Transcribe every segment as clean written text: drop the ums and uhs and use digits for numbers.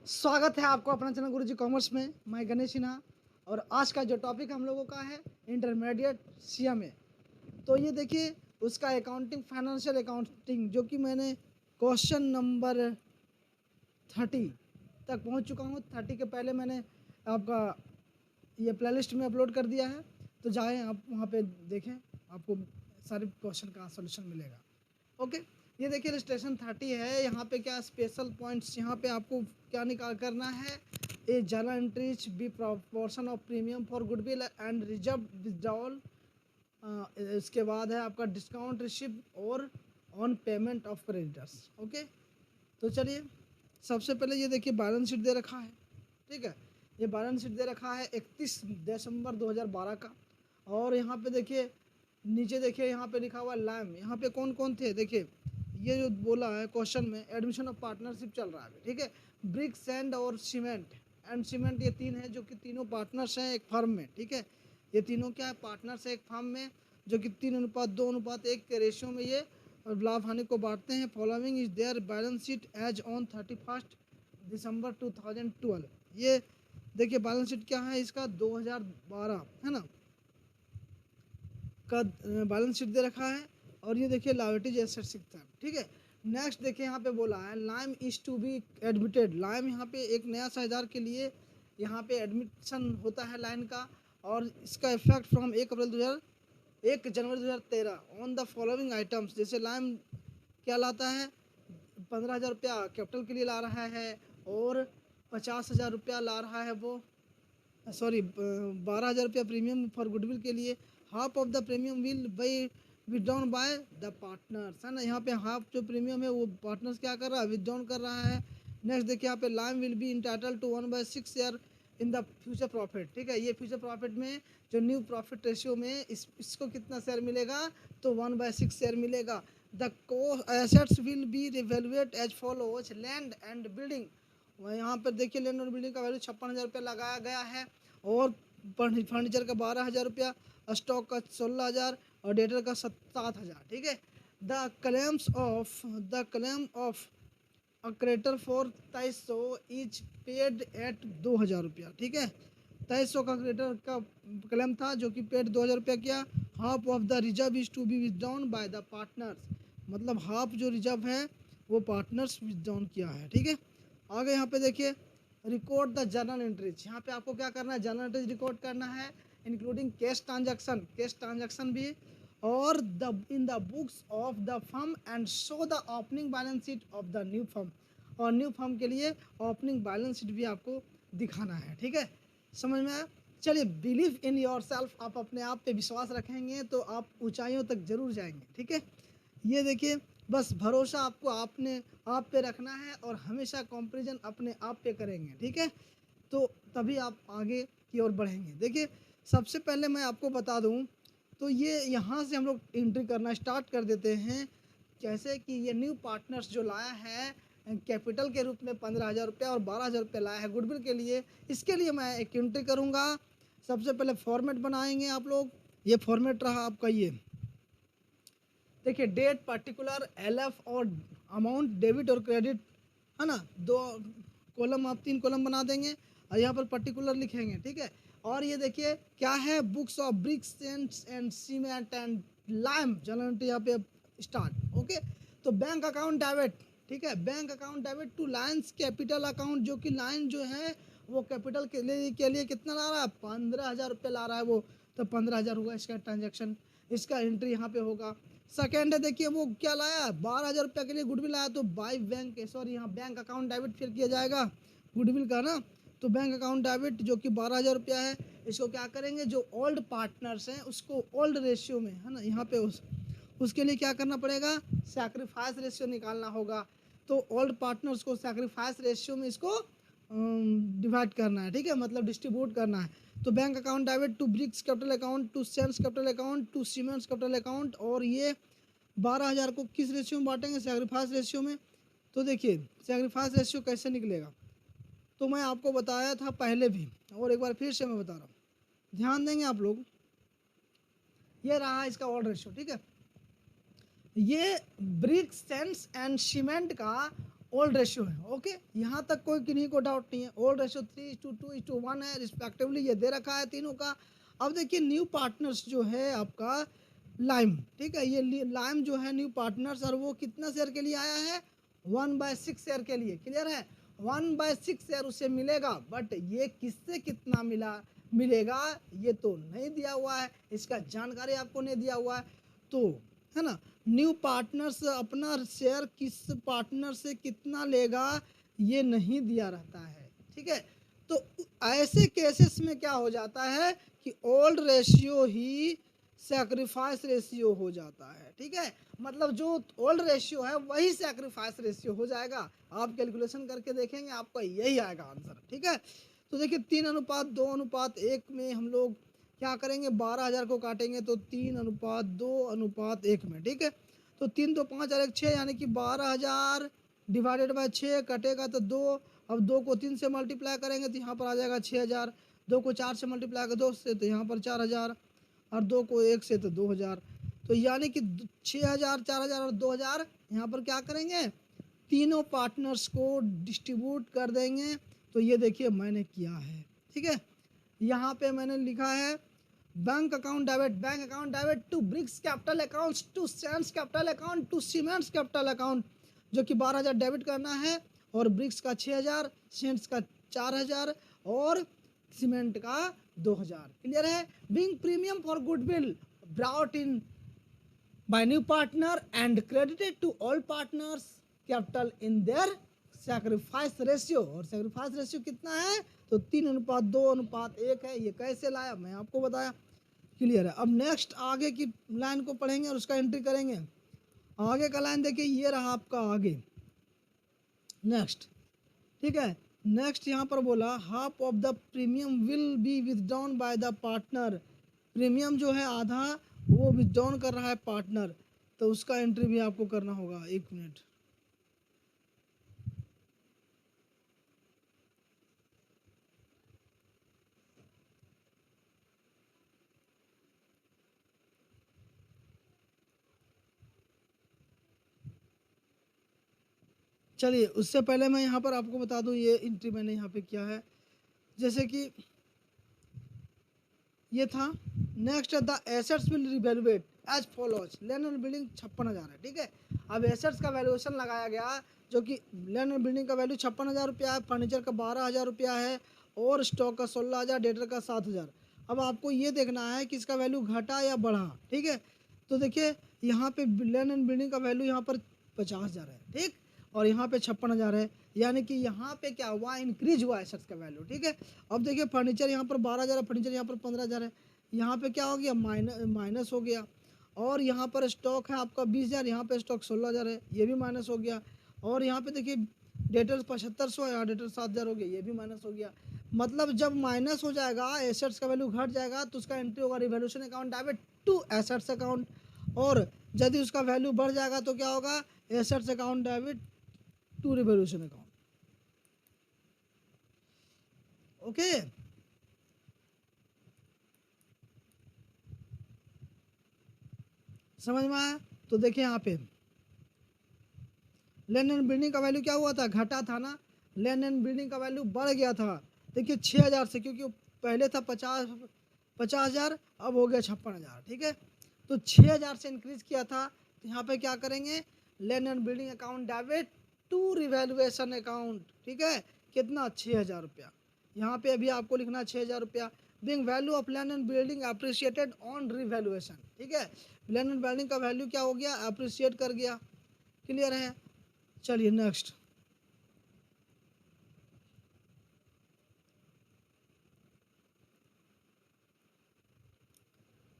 स्वागत है आपको अपना चैनल गुरुजी कॉमर्स में। मैं गणेश सिन्हा और आज का जो टॉपिक हम लोगों का है इंटरमीडिएट सीएमए। तो ये देखिए उसका अकाउंटिंग फाइनेंशियल अकाउंटिंग जो कि मैंने क्वेश्चन नंबर 30 तक पहुंच चुका हूं। 30 के पहले मैंने आपका ये प्लेलिस्ट में अपलोड कर दिया है, तो जाएं आप वहां पे देखें, आपको सारे क्वेश्चन का सॉल्यूशन मिलेगा। ओके, ये देखिए रजिस्ट्रेशन 30 है। यहाँ पे क्या स्पेशल पॉइंट्स यहाँ पे आपको क्या निकाल करना है, A journal entries B proportion of premium for goodwill and reserve withdrawal. इसके बाद है आपका डिस्काउंट रिसिप और on payment of creditors. Okay, तो चलिए सबसे पहले ये देखिए बैलेंस शीट दे रखा है। ठीक है, ये बैलेंस शीट दे रखा है 31 दिसंबर 2012 का। और यहाँ पे देखिए नीचे देखिए यहाँ पे लिखा हुआ लैम, यहाँ पे कौन कौन थे देखिए। ये जो बोला है क्वेश्चन में एडमिशन ऑफ पार्टनरशिप चल रहा है अभी। ठीक है, ब्रिक सैंड और सीमेंट एंड सीमेंट, ये तीन है जो कि तीनों पार्टनर्स हैं एक फर्म में। ठीक है, ये तीनों क्या है, पार्टनर्स है एक फर्म में, जो कि 3:2:1 के रेशियो में ये लाभ हानि को बांटते हैं। Following is their balance sheet as on 31 December 2012। ये देखिए बैलेंस शीट क्या है इसका, 2012 है ना का बैलेंस शीट दे रखा है। और ये देखिए लाइबिलिटीज एसेट सिक्स है। ठीक है, नेक्स्ट देखिए यहाँ पे बोला है lime is to be admitted. Lime यहाँ पे एक नया साझेदार के लिए यहाँ पे एडमिशन होता है लाइन का, और इसका effect from 1 January 2013 on the following items. जैसे लाइम क्या लाता है, 15,000 रुपया कैपिटल के लिए ला रहा है, और 50,000 रुपया ला रहा है वो, सॉरी 12,000 रुपया प्रीमियम फॉर गुडविल के लिए। Half of the premium will be withdrawn by the partners, है ना। यहाँ पे हाफ जो प्रीमियम है वो पार्टनर्स क्या कर रहा है, विथड्रॉन कर रहा है। नेक्स्ट देखिए यहाँ पे lime will be entitled to 1/6 share in the future profit. ठीक है, ये फ्यूचर प्रॉफिट में जो न्यू प्रॉफिट रेशियो में इसको कितना शेयर मिलेगा, तो 1/6 शेयर मिलेगा। The assets will be revaluate as follows land and building. यहाँ पर देखिए लैंड और बिल्डिंग का वैल्यू 56,000 रुपया लगाया गया है, और फर्नीचर का 12,000 रुपया, स्टॉक का 16,000 और डेटर का 7,000। ठीक है, the claim of a creditor for 2300 is paid at 2,000 रुपया। ठीक है, 2300 का क्रेडिटर का क्लेम था जो कि पेड 2,000 रुपया किया। Half of the reserve is to be withdrawn by the partners, मतलब हाफ जो रिजर्व है वो पार्टनर्स विथड्रॉन किया है। ठीक है, आगे यहाँ पे देखिए रिकॉर्ड द जर्नल एंट्रीज। यहाँ पे आपको क्या करना है, जर्नल एंट्रीज रिकॉर्ड करना है, इंक्लूडिंग कैश ट्रांजैक्शन भी, और the in the books of the firm and show the opening balance sheet of the new firm. और न्यू फर्म के लिए ओपनिंग बैलेंस शीट भी आपको दिखाना है। ठीक है, समझ में आया। चलिए, बिलीव इन योर सेल्फ, आप अपने आप पे विश्वास रखेंगे तो आप ऊंचाइयों तक जरूर जाएंगे। ठीक है, ये देखिए बस भरोसा आपको आपने आप पे रखना है, और हमेशा कंपैरिजन अपने आप पे करेंगे। ठीक है, तो तभी आप आगे की ओर बढ़ेंगे। देखिए सबसे पहले मैं आपको बता दूं, तो ये यहाँ से हम लोग एंट्री करना स्टार्ट कर देते हैं। जैसे कि ये न्यू पार्टनर्स जो लाया है कैपिटल के रूप में 15,000 रुपया और 12,000 रुपया लाया है गुडविल के लिए, इसके लिए मैं एक एंट्री करूँगा। सबसे पहले फॉर्मेट बनाएंगे आप लोग। ये फॉर्मेट रहा आपका, ये देखिए डेट पर्टिकुलर LF और अमाउंट डेबिट और क्रेडिट, है ना। दो कॉलम आप 3 कॉलम बना देंगे, और यहाँ पर पर्टिकुलर लिखेंगे। ठीक है, और ये देखिए क्या है, books of BRICS and cement and lime journal यहाँ पे स्टार्ट। ओके, तो बैंक अकाउंट डेबिट। ठीक है, bank account debit two lines capital account, जो कि लाइन जो है वो कैपिटल के लिए कितना ला रहा है, 15,000 रुपये ला रहा है वो, तो 15,000 हुआ इसका ट्रांजेक्शन, इसका एंट्री यहाँ पे होगा। सेकेंड है देखिए वो क्या लाया, 12,000 रुपया के लिए गुडविल लाया, तो बाई बैंक, सॉरी यहाँ बैंक अकाउंट डेबिट फिर किया जाएगा गुडविल का ना। तो बैंक अकाउंट डेबिट जो कि 12,000 रुपया है, इसको क्या करेंगे, जो ओल्ड पार्टनर्स हैं उसको ओल्ड रेशियो में, है ना, यहाँ पे उसके लिए क्या करना पड़ेगा, सैक्रिफाइस रेशियो निकालना होगा। तो ओल्ड पार्टनर्स को सैक्रिफाइस रेशियो में इसको डिवाइड करना है। ठीक है, मतलब डिस्ट्रीब्यूट करना है। तो bank account debit to bricks capital account, to sales capital account, to cements capital account, और ये 12,000 को किस रेशियो में बांटेंगे, सैक्रिफाइस रेशियो में। तो देखिए सैक्रिफाइस रेशियो कैसे निकलेगा, तो मैं आपको बताया था पहले भी, और एक बार फिर से मैं बता रहा हूँ, ध्यान देंगे आप लोग। ये रहा इसका ओल्ड रेशियो। ठीक है, ये ब्रिक सेंस एंड सीमेंट का ओल्ड रेशियो है। ओके, यहाँ तक कोई किन्हीं को डाउट नहीं है। ओल्ड रेशियो 3:2:1 है रिस्पेक्टिवली, ये दे रखा है तीनों का। अब देखिए न्यू पार्टनर्स जो है आपका लाइम, ठीक है, ये लाइम जो है न्यू पार्टनर्स, और वो कितना शेयर के लिए आया है, 1/6 शेयर के लिए। क्लियर है, 1/6 शेयर उसे मिलेगा, बट ये किससे कितना मिलेगा ये तो नहीं दिया हुआ है, इसका जानकारी आपको नहीं दिया हुआ है, तो है ना, न्यू पार्टनर्स अपना शेयर किस पार्टनर से कितना लेगा ये नहीं दिया रहता है। ठीक है, तो ऐसे केसेस में क्या हो जाता है कि ओल्ड रेशियो ही सैक्रिफाइस रेशियो हो जाता है। ठीक है, मतलब जो ओल्ड रेशियो है वही सैक्रिफाइस रेशियो हो जाएगा। आप कैलकुलेशन करके देखेंगे आपका यही आएगा आंसर। ठीक है, तो देखिए 3:2:1 में हम लोग क्या करेंगे, 12,000 को काटेंगे तो 3:2:1 में। ठीक है, तो 3 तो 5 और 1 6, यानी कि 12,000 डिवाइडेड बाय 6 कटेगा तो 2। अब 2 को 3 से मल्टीप्लाई करेंगे तो यहाँ पर आ जाएगा 6,000। 2 को 4 से मल्टीप्लाई कर 2 से तो यहाँ पर 4,000, और 2 को 1 से तो 2,000। तो यानी कि 6,000, 4,000 और 2,000 यहाँ पर क्या करेंगे, तीनों पार्टनर्स को डिस्ट्रीब्यूट कर देंगे। तो ये देखिए मैंने किया है। ठीक है, यहाँ पे मैंने लिखा है bank account debit to bricks capital account, to sands capital account, to cements capital account, जो कि 12,000 डेबिट करना है, और ब्रिक्स का 6,000, सैंड्स का 4,000 और सीमेंट का 2,000। क्लियर है, being premium for goodwill brought in by new partner and credited to all partners capital in their sacrifice ratio। और sacrifice ratio कितना है, तो 3:2:1 है। ये कैसे लाया मैं आपको बताया। क्लियर है, अब नेक्स्ट आगे की लाइन को पढ़ेंगे और उसका एंट्री करेंगे। आगे का लाइन देखिए, ये रहा आपका आगे नेक्स्ट। ठीक है, नेक्स्ट यहाँ पर बोला half of the premium will be withdrawn by the partner. Premium जो है आधा वो विथड्रॉन कर रहा है पार्टनर, तो उसका एंट्री भी आपको करना होगा। 1 मिनट, चलिए उससे पहले मैं यहाँ पर आपको बता दूँ ये एंट्री मैंने यहाँ पे किया है। जैसे कि ये था next, the assets will revaluate as follows. Land and building 56,000 है। ठीक है, अब एसेट्स का वैल्यूएशन लगाया गया, जो कि लैंड एंड बिल्डिंग का वैल्यू 56,000 रुपया है, फर्नीचर का 12,000 रुपया है, और स्टॉक का 16,000, डेटर का 7,000। अब आपको ये देखना है कि इसका वैल्यू घटा या बढ़ा। ठीक है, तो देखिए यहाँ पे लैंड एंड बिल्डिंग का वैल्यू यहाँ पर 50,000 है। ठीक, और यहाँ पे 56,000 है, यानी कि यहाँ पे क्या हुआ, इंक्रीज हुआ एसेट्स का वैल्यू। ठीक है, अब देखिए फर्नीचर यहाँ पर 12,000 है, फर्नीचर यहाँ पर 15,000 है, यहाँ पे क्या हो गया, माइनस हो गया। और यहाँ पर स्टॉक है आपका 20,000, यहाँ पे स्टॉक 16,000 है, ये भी माइनस हो गया। और यहाँ पे देखिए डेटर 7,500 है, यहाँ डेटर 7,000 हो गया, ये भी माइनस हो गया। मतलब जब माइनस हो जाएगा, एसेट्स का वैल्यू घट जाएगा, तो उसका एंट्री होगा revaluation account debit to assets account. और यदि उसका वैल्यू बढ़ जाएगा तो क्या होगा, assets account debit to revaluation account. Okay, समझ में आया। तो देखिए यहाँ पे लैंड एंड बिल्डिंग का वैल्यू क्या हुआ था, घटा था ना, लैंड एंड बिल्डिंग का वैल्यू बढ़ गया था। देखिए 6,000 से, क्योंकि पहले था 50,000, अब हो गया 56,000। ठीक है, तो 6,000 से इंक्रीज किया था, तो यहाँ पे क्या करेंगे, land and building account debit to revaluation account. ठीक है, कितना, 6,000 रुपया। यहाँ पे अभी आपको लिखना 6,000 रुपया। Being value of land and building appreciated on revaluation. ठीक है, लैंड एंड बिल्डिंग का वैल्यू क्या हो गया, अप्रिशिएट कर गया। क्लियर है, चलिए नेक्स्ट।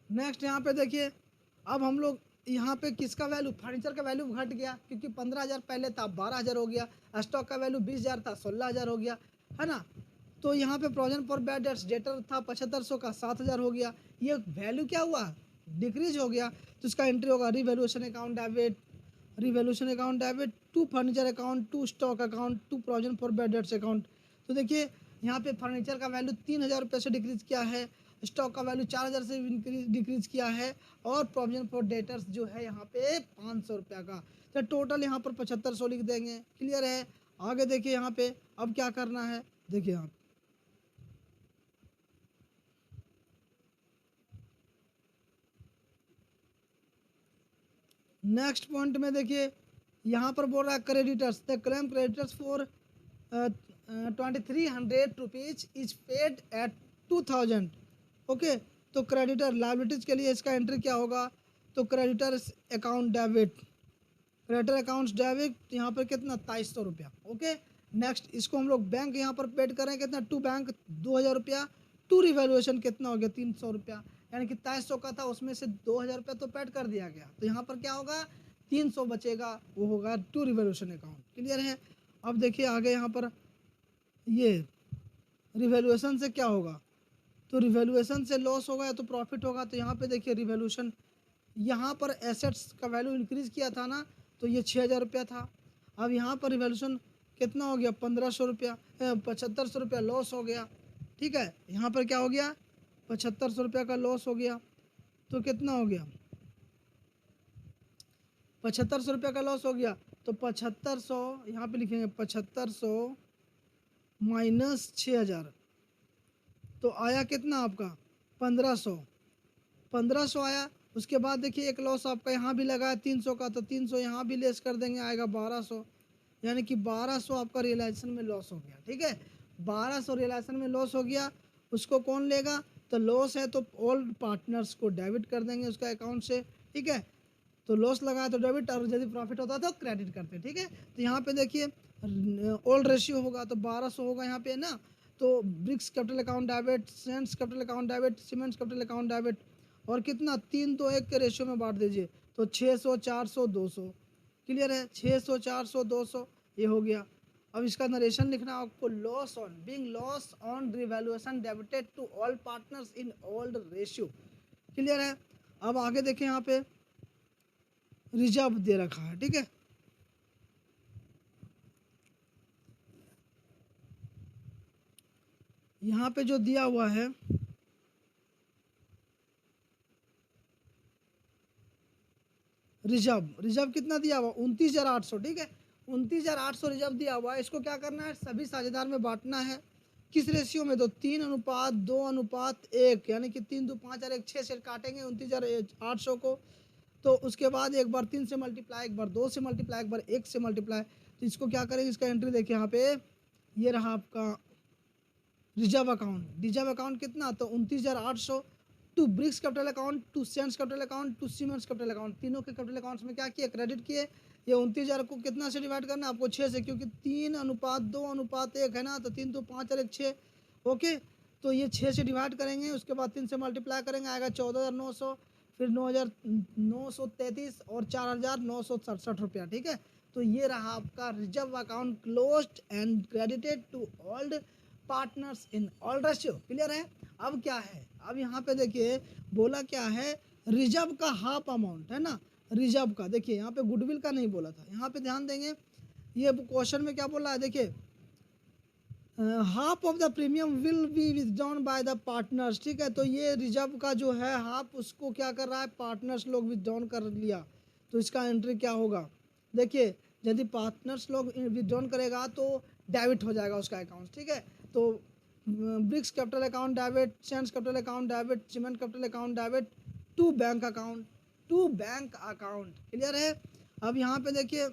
नेक्स्ट यहाँ पे देखिए, अब हम लोग यहाँ पे किसका वैल्यू, फर्नीचर का वैल्यू घट गया, क्योंकि 15,000 पहले था, 12,000 हो गया। स्टॉक का वैल्यू 20,000 था, 16,000 हो गया, है ना। तो यहाँ पे provision for bad dates, debtor था 7,500 का, 7,000 हो गया। ये वैल्यू क्या हुआ, डिक्रीज हो गया, तो इसका एंट्री होगा revaluation account debit, revaluation account debit to furniture account, to stock account, to provision for bad debts account. तो देखिए यहाँ पे फर्नीचर का वैल्यू 3,000 रुपये से डिक्रीज किया है, स्टॉक का वैल्यू 4,000 से डिक्रीज किया है, और प्रोविजन फॉर डेटर्स जो है यहाँ पे 500 रुपया का। तो टोटल यहाँ पर 7500 लिख देंगे। क्लियर है। आगे देखिए यहाँ पे अब क्या करना है, देखिए आप नेक्स्ट पॉइंट में देखिए यहाँ पर बोल रहा है creditors, the claim creditors for 2300 rupees is paid at 2000। Okay, तो क्रेडिटर लाइबिलिटीज के लिए इसका एंट्री क्या होगा, तो creditors account debit, creditor accounts debit यहाँ पर कितना 2300 रुपया। ओके, नेक्स्ट इसको हम लोग बैंक यहाँ पर पेड करें कितना, टू बैंक 2000 रुपया, टू रिवैल्यूएशन कितना हो गया 300 रुपया, यानी कि 2300 का था उसमें से 2000 रुपया तो पेड कर दिया गया, तो यहाँ पर क्या होगा 300 बचेगा, वो होगा टू रिवैल्यूएशन अकाउंट। क्लियर है। अब देखिए आगे यहाँ पर ये रिवैल्यूएशन से क्या होगा, तो रिवैल्यूएशन से लॉस होगा या तो प्रॉफिट होगा, तो यहाँ पे देखिए रिवैल्यूएशन, यहाँ पर एसेट्स का वैल्यू इंक्रीज किया था ना, तो ये 6000 रुपया था। अब यहाँ पर रिवैल्यूएशन कितना हो गया 1500 रुपया, 7500 रुपया लॉस हो गया। ठीक है, यहाँ पर क्या हो गया 7500 रुपया का लॉस हो गया, तो कितना हो गया 7500 रुपया का लॉस हो गया, तो 7500 यहाँ पे लिखेंगे 7500 माइनस 6000, तो आया कितना आपका 1500, 1500 आया। उसके बाद देखिए एक लॉस आपका यहाँ भी लगा है 300 का, तो 300 यहाँ भी लेस कर देंगे, आएगा 1200, यानी कि 1200 आपका रियलाइजेशन में लॉस हो गया। ठीक है, 1200 रियलाइजेशन में लॉस हो गया, उसको कौन लेगा, तो लॉस है तो ऑल पार्टनर्स को डेबिट कर देंगे उसका अकाउंट से। ठीक है, तो लॉस लगा तो डेबिट, और यदि प्रॉफिट होता तो क्रेडिट करते। ठीक है, तो यहाँ पे देखिए ओल्ड रेशियो होगा तो 1200 होगा यहाँ पे ना, तो bricks capital account debit, sands capital account debit, cements capital account debit, और कितना 3 तो 1 के रेशियो में बांट दीजिए, तो 600 400 200। क्लियर है, 600 400 200 ये हो गया। अब इसका नरेशन लिखना आपको, loss on being loss on revaluation debited to all partners in old ratio. Clear है। अब आगे देखें यहाँ पे रिजर्व दे रखा है। ठीक है, यहाँ पे जो दिया हुआ है रिजर्व, रिजर्व कितना दिया हुआ 29,800। ठीक है, 29,800 रिजर्व दिया हुआ है, इसको क्या करना है सभी साझेदार में बांटना है। किस रेशियो में, तो 3:2:1, यानी कि 3 2 5 और 1 6 से काटेंगे 29,800 को, तो उसके बाद एक बार 3 से मल्टीप्लाई, एक बार 2 से मल्टीप्लाई, एक बार 1 से मल्टीप्लाई, तो इसको क्या करेंगे, इसका एंट्री देखिए यहाँ पे, ये रहा आपका रिजर्व अकाउंट। रिजर्व अकाउंट कितना, तो 29,800 to bricks capital account, to sands capital account, to cements capital account, तीनों के कैपिटल अकाउंट्स में क्या किए क्रेडिट किए। ये 29,000 को कितना से डिवाइड करना है आपको 6 से, क्योंकि 3:2:1 है ना, तो 3 2 5 और 1 6। ओके, तो ये 6 से डिवाइड करेंगे, उसके बाद 3 से मल्टीप्लाई करेंगे, आएगा 14,900, फिर 9,933 और 4,967 रुपया। ठीक है, तो ये रहा आपका reserve account closed and credited to old partners in all ratio. Clear है। अब क्या है, अब यहाँ पे देखिए बोला क्या है, रिजर्व का हाफ अमाउंट है ना, रिजर्व का देखिए यहाँ पे गुडविल का नहीं बोला था, यहाँ पे ध्यान देंगे, ये क्वेश्चन में क्या बोला है देखिए, half of the premium will be withdrawn by the partners. ठीक है, तो ये रिजर्व का जो है हाफ, उसको क्या कर रहा है पार्टनर्स लोग विथड्रॉन कर लिया, तो इसका एंट्री क्या होगा, देखिए यदि पार्टनर्स लोग विथड्रॉन करेगा तो डेबिट हो जाएगा उसका अकाउंट। ठीक है, तो bricks capital account debit, sands capital account debit, cement capital account debit to bank account, to bank account. Clear है। अब यहाँ पे देखिए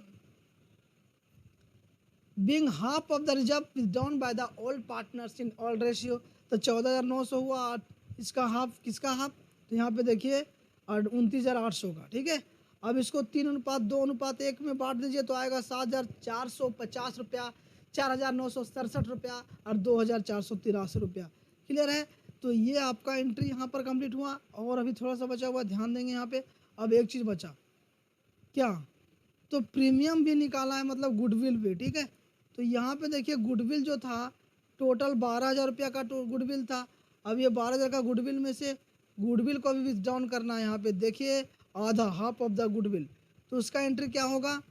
being half of the reserve withdrawn by the all partners in all ratio, तो 14,900 हुआ, इसका half किसका half, तो यहाँ पे देखिए और 29,800 का। ठीक है, अब इसको 3:2:1 में बांट दीजिए, तो आएगा 7,450 रुपया, 4,967 रुपया और 2,483 रुपया। क्लियर है। तो ये आपका एंट्री यहाँ पर कंप्लीट हुआ, और अभी थोड़ा सा बचा हुआ, ध्यान देंगे यहाँ पे। अब एक चीज़ बचा क्या, तो प्रीमियम भी निकाला है, मतलब गुडविल भी। ठीक है, तो यहाँ पे देखिए गुडविल जो था टोटल 12,000 रुपया का गुडविल था। अब ये 12,000 का गुडविल में से गुडविल को भी विथड्रॉन करना है, यहाँ पे देखिए आधा, हाफ ऑफ द गुडविल, तो उसका एंट्री क्या होगा,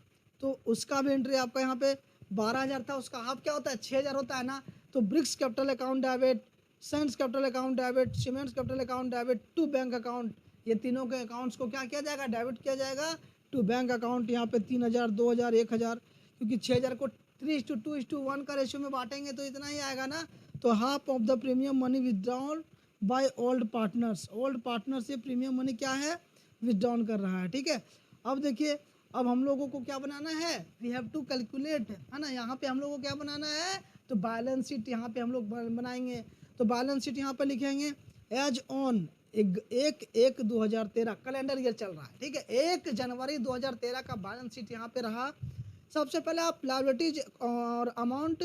तो उसका भी एंट्री आपका यहाँ पे 12,000 था, उसका हाफ क्या होता है 6,000 होता है ना, तो bricks capital account debit, sands capital account debit, cements capital account debit to bank account, ये तीनों के अकाउंट्स को क्या किया जाएगा, डेबिट किया जाएगा टू बैंक अकाउंट। यहाँ पे 3000, 2000, 1000, क्योंकि 6000 को 3:2:1 का रेशियो में बांटेंगे तो इतना ही आएगा ना। तो half of the premium money withdrawn by old partners, old partner से प्रीमियम मनी क्या है, विदड्रॉन कर रहा है, ठीक है। अब देखिए, अब हम लोगों को क्या बनाना है, वी हैव टू कैलकुलेट, है ना। यहाँ पे हम लोगों को क्या बनाना है, तो बैलेंस शीट यहाँ पे हम लोग बनाएंगे। तो बैलेंस शीट यहाँ पे लिखेंगे एज ऑन 1/1/2013, कैलेंडर ईयर चल रहा है, ठीक है। 1 जनवरी 2013 का बैलेंस शीट यहाँ पे रहा। सबसे पहले आप लायबिलिटीज और अमाउंट,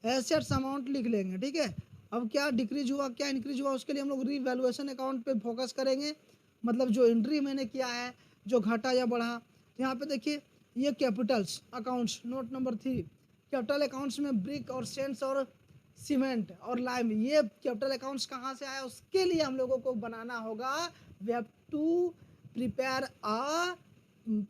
एसेट्स अमाउंट लिख लेंगे, ठीक है। अब क्या डिक्रीज हुआ, क्या इंक्रीज हुआ, उसके लिए हम लोग रीवैल्यूएशन अकाउंट पे फोकस करेंगे, मतलब जो एंट्री मैंने किया है, जो घटा या बढ़ा। तो यहाँ पे देखिए, ये Capitals accounts, note number 3, capital accounts में ब्रिक और सेंट्स और सीमेंट और लाइम, ये कैपिटल अकाउंट्स कहाँ से आया, उसके लिए हम लोगों को बनाना होगा, we have to prepare a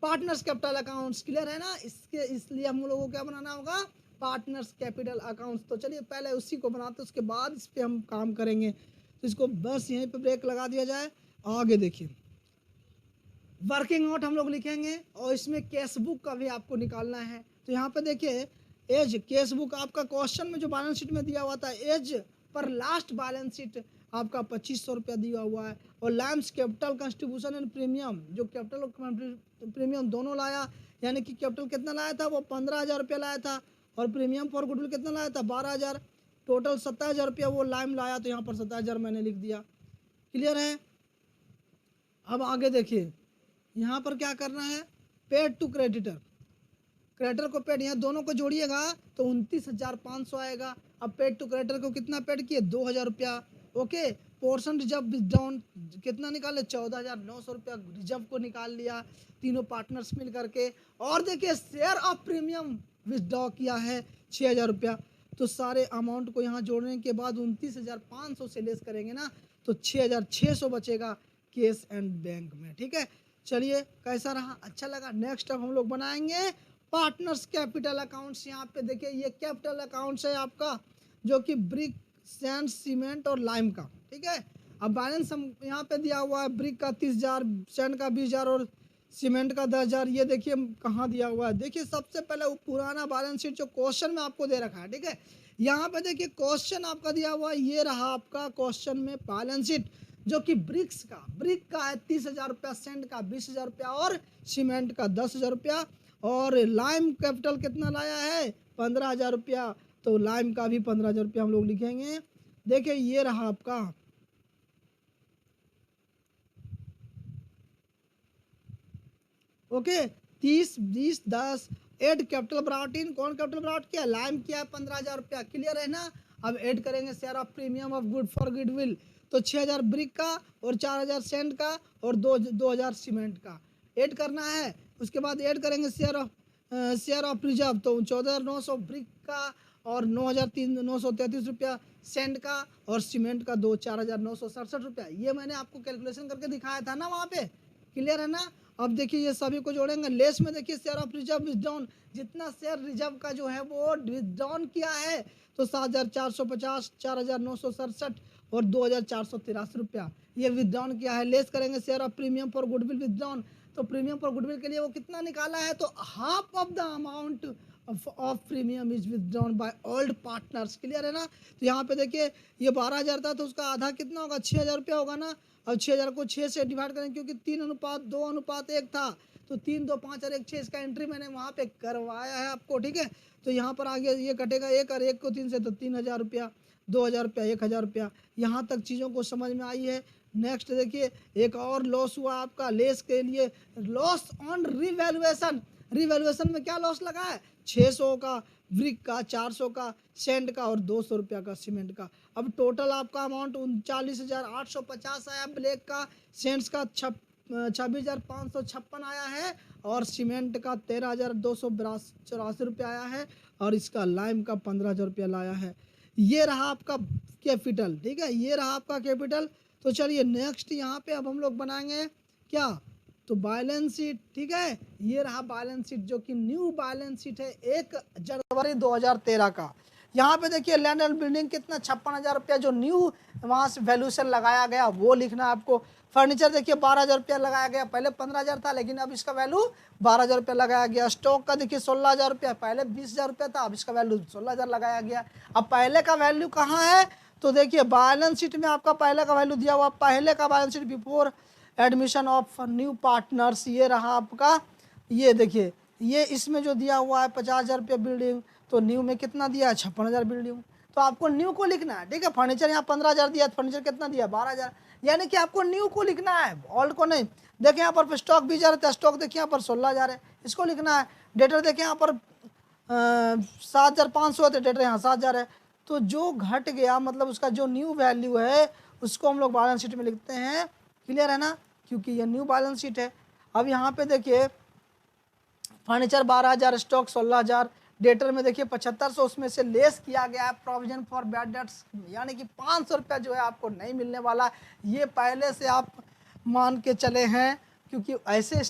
partners capital accounts, clear है ना। इसलिए हम लोगों को क्या बनाना होगा, पार्टनर्स कैपिटल अकाउंट्स। तो चलिए पहले उसी को बनाते, उसके बाद इस पर हम काम करेंगे। तो इसको बस यहीं पे ब्रेक लगा दिया जाए। आगे देखिए, वर्किंग नोट हम लोग लिखेंगे और इसमें कैश बुक का भी आपको निकालना है। तो यहाँ पे देखिए, एज कैश बुक आपका क्वेश्चन में जो बैलेंस शीट में दिया हुआ था, as per last balance sheet आपका 2500 रुपया दिया हुआ है। और lambs capital contribution and premium, जो कैपिटल और प्रीमियम दोनों लाया, यानी कि कैपिटल कितना लाया था, वो 15,000 रुपया लाया था, और प्रीमियम फॉर गुडविल कितना लाया था, 12,000, टोटल 27,000 रुपया वो लाइम लाया। तो यहाँ पर 27,000 मैंने लिख दिया, क्लियर है। अब आगे देखिए, यहाँ पर क्या करना है, पेड टू क्रेडिटर, क्रेडिटर को पेड, यहाँ दोनों को जोड़िएगा तो 29,500 आएगा। अब पेड टू क्रेडिटर को कितना पेड किए, 2,000 रुपया, ओके। पोर्शन रिजर्व विथड्रॉन कितना निकाले, 14,900 रुपया रिजर्व को निकाल लिया, तीनों पार्टनर्स मिल करके। और देखिए, शेयर ऑफ प्रीमियम विथड्रॉ किया है 6,000 रुपया। तो सारे अमाउंट को यहाँ जोड़ने के बाद 29,500 से लेस करेंगे ना, तो 6,600 बचेगा कैश एंड बैंक में, ठीक है। चलिए, कैसा रहा, अच्छा लगा। नेक्स्ट अब हम लोग बनाएंगे पार्टनर्स कैपिटल अकाउंट्स। यहाँ पे देखिए, ये कैपिटल अकाउंट्स है आपका, जो कि ब्रिक, सैंड, सीमेंट और लाइम का, ठीक है। अब बैलेंस हम यहाँ पे दिया हुआ है, ब्रिक का 30,000, सैंड का 20,000 और सीमेंट का 10,000। ये देखिए कहाँ दिया हुआ है, देखिए सबसे पहले वो पुराना बैलेंस शीट जो क्वेश्चन में आपको दे रखा है, ठीक है। यहाँ पे देखिए क्वेश्चन आपका दिया हुआ है, ये रहा आपका क्वेश्चन में बैलेंस शीट, जो कि ब्रिक का है 30,000 रुपया, सैंड का 20,000 रुपया और सीमेंट का 10,000 रुपया। और लाइम कैपिटल कितना लाया है, 15,000 रुपया। तो लाइम का भी 15,000 रुपया हम लोग लिखेंगे। देखिए, ये रहा आपका, okay, 30, 20, 10। Add capital brought in, कौन कैपिटल ब्रॉट किया, लाइम किया 15,000 रुपया, क्लियर है ना। अब ऐड करेंगे share of premium of good for goodwill, तो 6,000 ब्रिक का और 4,000 सेंट का और 2,000 सीमेंट का ऐड करना है। उसके बाद ऐड करेंगे शेयर ऑफ रिजर्व, तो 14,900 ब्रिक का और 9,933 रुपया सेंट का और सीमेंट का 4,967 रुपया। ये मैंने आपको कैलकुलेशन करके दिखाया था ना वहाँ पे, क्लियर है ना। अब देखिए, ये सभी को जोड़ेंगे, लेस में देखिए शेयर ऑफ रिजर्व विथड्रॉन, जितना शेयर रिजर्व का जो है वो विथड्रॉन किया है, तो 7,450, 4,967 और 2,483 रुपया ये विथड्रॉन किया है। लेस करेंगे share of premium for goodwill withdrawn, तो प्रीमियम फॉर गुडविल के लिए वो कितना निकाला है, तो half of the amount of premium is withdrawn by old partners, clear है ना। तो यहाँ पे देखिए, ये 12,000 था, तो उसका आधा कितना होगा, 6,000 रुपया होगा ना। अब 6,000 को 6 से डिवाइड करें, क्योंकि 3:2:1 था, तो 3, 2, 5 और 1, 6 इसका एंट्री मैंने वहाँ पे करवाया है आपको, ठीक है। तो यहाँ पर आगे ये कटेगा 1 और 1 को 3 से, तो 3,000 रुपया, 2,000 रुपया, 1,000 रुपया। यहाँ तक चीज़ों को समझ में आई है। नेक्स्ट देखिए, एक और लॉस हुआ आपका, लेस के लिए लॉस ऑन रिवैल्यूएशन। रिवैल्यूएशन में क्या लॉस लगा है, 600 का ब्रिक का, 400 का सेंड का और 200 रुपया का सीमेंट का। अब टोटल आपका अमाउंट 39,850 आया, ब्लैक का, सेंट्स का 26,556 आया है और सीमेंट का 13,284 रुपया आया है और इसका लाइम का 15,000 रुपया लाया है। ये रहा आपका कैपिटल, ठीक है, ये रहा आपका कैपिटल। तो चलिए नेक्स्ट यहाँ पे अब हम लोग बनाएंगे क्या, तो बैलेंस शीट, ठीक है। ये रहा बैलेंस शीट, जो कि न्यू बैलेंस शीट है 1 जनवरी 2013 का। यहाँ पे देखिए लैंड एंड बिल्डिंग कितना 56,000 रुपया जो न्यू वहाँ से वैल्यूशन लगाया गया वो लिखना है आपको। फर्नीचर देखिए 12,000 रुपया लगाया गया, पहले 15,000 था लेकिन अब इसका वैल्यू 12,000 रुपया लगाया गया। स्टॉक का देखिए 16,000 रुपया, पहले 20,000 रुपया था, अब इसका वैल्यू 16,000 लगाया गया। अब पहले का वैल्यू कहाँ है, तो देखिए बैलेंस शीट में आपका पहले का वैल्यू दिया हुआ, पहले का balance sheet before admission of new partners, ये रहा आपका। ये देखिए ये इसमें जो दिया हुआ है 50,000 रुपया बिल्डिंग, तो न्यू में कितना दिया है 56,000 बिल्डिंग, तो आपको न्यू को लिखना है। ठीक है, फर्नीचर यहाँ 15,000 दिया, फर्नीचर कितना दिया 12,000, यानी कि आपको न्यू को लिखना है, ओल्ड को नहीं। देखिए यहाँ पर स्टॉक 20,000 है, स्टॉक देखिए यहाँ पर 16,000 है, इसको लिखना है। डेटर देखिए यहाँ पर 7,500 थे, डेटर यहाँ 7,000 है, तो जो घट गया मतलब उसका जो न्यू वैल्यू है उसको हम लोग बैलेंस शीट में लिखते हैं। क्लियर है ना, क्योंकि ये न्यू बैलेंस शीट है। अब यहाँ पे देखिए फर्नीचर 12,000, स्टॉक 16,000, डेटर में देखिए 7,500, उसमें से लेस किया गया है प्रोविजन फॉर बैड डेट्स, यानी कि 500 रुपया जो है आपको नहीं मिलने वाला। ये पहले से आप मान के चले हैं, क्योंकि ऐसे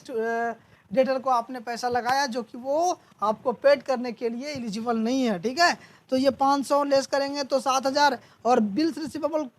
डेटर को आपने पैसा लगाया जो कि वो आपको पेड करने के लिए एलिजिबल नहीं है। ठीक है, तो ये 500 लेस करेंगे तो 7,000, और बिल्स रिसीवेबल